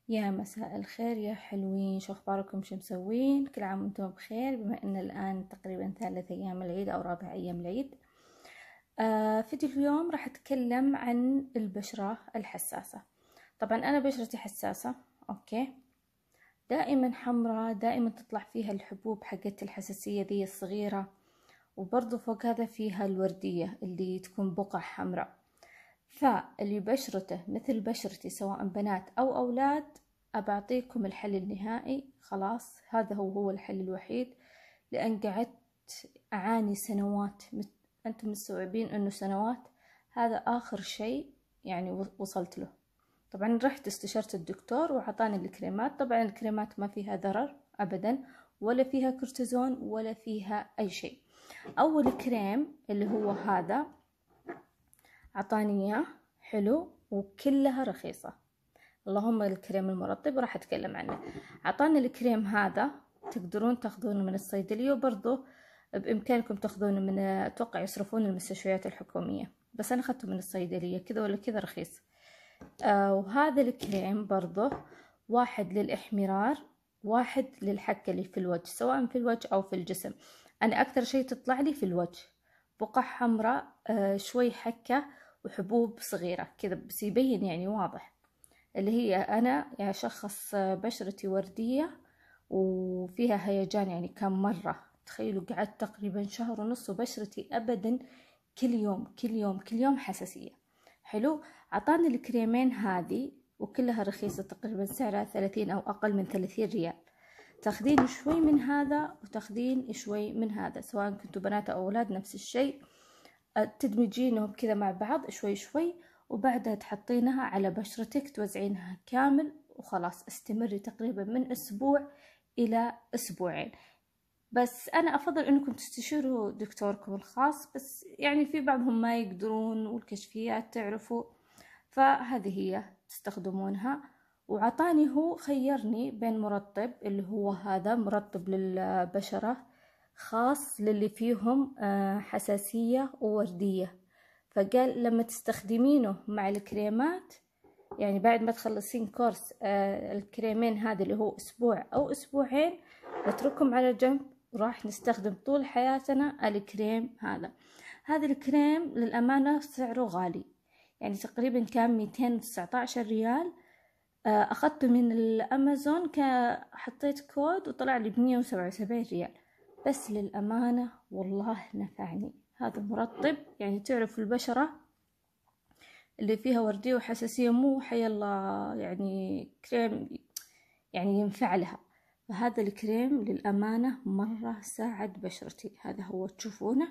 يا مساء الخير يا حلوين، شو اخباركم؟ شو مسوين؟ كل عام وانتم بخير. بما ان الان تقريبا 3 ايام العيد او 4 ايام العيد. فيديو اليوم راح اتكلم عن البشرة الحساسة. طبعا انا بشرتي حساسة، اوكي، دائما حمراء، دائما تطلع فيها الحبوب حقت الحساسية ذي الصغيرة، وبرضو فوق هذا فيها الوردية اللي تكون بقع حمراء. فاللي بشرته مثل بشرتي سواء بنات أو أولاد، أبعطيكم الحل النهائي. خلاص هذا هو الحل الوحيد، لأن قعدت أعاني سنوات. أنتم مستوعبين أنه سنوات؟ هذا آخر شيء يعني وصلت له. طبعا رحت استشرت الدكتور وعطاني الكريمات. طبعا الكريمات ما فيها ضرر أبدا، ولا فيها كورتيزون ولا فيها أي شيء. أول كريم اللي هو هذا عطاني اياه، حلو وكلها رخيصة. اللهم الكريم المرطب راح اتكلم عنه. عطاني الكريم هذا، تقدرون تاخذونه من الصيدلية، وبرضه بامكانكم تاخذونه من، اتوقع يصرفون المستشفيات الحكومية، بس انا اخذته من الصيدلية كذا ولا كذا رخيص. وهذا الكريم برضه واحد للاحمرار، واحد للحكة اللي في الوجه، سواء في الوجه او في الجسم. انا اكثر شيء تطلع لي في الوجه بقع حمراء، شوي حكة وحبوب صغيرة كذا، بس يبين يعني واضح اللي هي أنا يعني شخص بشرتي وردية وفيها هيجان. يعني كم مرة تخيلوا قعدت تقريبا شهر ونص وبشرتي أبدا كل يوم كل يوم كل يوم حساسية. حلو. عطاني الكريمين هذه وكلها رخيصة، تقريبا سعرها 30 أو أقل من 30 ريال. تاخذين شوي من هذا وتاخذين شوي من هذا، سواء كنتوا بنات أو أولاد نفس الشيء. تدمجينهم كذا مع بعض شوي شوي، وبعدها تحطينها على بشرتك، توزعينها كامل وخلاص. استمري تقريبا من أسبوع إلى أسبوعين. بس أنا أفضل أنكم تستشيروا دكتوركم الخاص، بس يعني في بعضهم ما يقدرون والكشفيات تعرفوا، فهذه هي تستخدمونها. وعطاني هو، خيرني بين مرطب اللي هو هذا مرطب للبشرة خاص للي فيهم حساسية ووردية. فقال لما تستخدمينه مع الكريمات، يعني بعد ما تخلصين كورس الكريمين هذا اللي هو أسبوع أو أسبوعين، نتركهم على جنب وراح نستخدم طول حياتنا الكريم هذا. هذا الكريم للأمانة سعره غالي، يعني تقريبا كان 219 ريال. أخذته من الأمازون، حطيت كود وطلع لي ب177 ريال. بس للأمانة والله نفعني هذا مرطب. يعني تعرف البشرة اللي فيها وردية وحساسية مو حيالله يعني كريم يعني ينفع لها. فهذا الكريم للأمانة مرة ساعد بشرتي. هذا هو تشوفونه،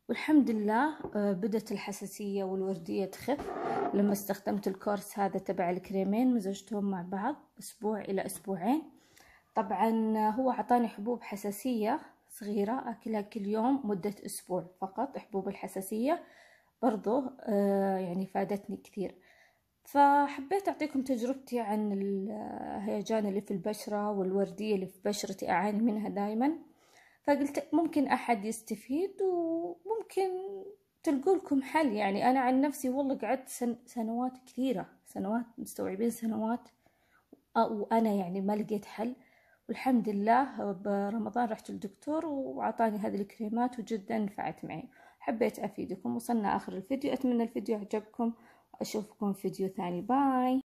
والحمد لله بدت الحساسية والوردية تخف لما استخدمت الكورس هذا تبع الكريمين، مزجتهم مع بعض أسبوع إلى أسبوعين. طبعا هو عطاني حبوب حساسية صغيرة أكلها كل يوم مدة أسبوع فقط. حبوب الحساسية برضو يعني فادتني كثير. فحبيت أعطيكم تجربتي عن الهيجان اللي في البشرة والوردية اللي في بشرتي أعاني منها دايما. فقلت ممكن أحد يستفيد وممكن تلقوا لكم حل. يعني أنا عن نفسي والله قعدت سنوات كثيرة، سنوات، مستوعبين سنوات، وأنا يعني ما لقيت حل. والحمد لله برمضان رحت للدكتور وعطاني هذه الكريمات وجدا نفعت معي. حبيت أفيدكم. وصلنا آخر الفيديو، أتمنى الفيديو عجبكم، أشوفكم في فيديو ثاني. باي.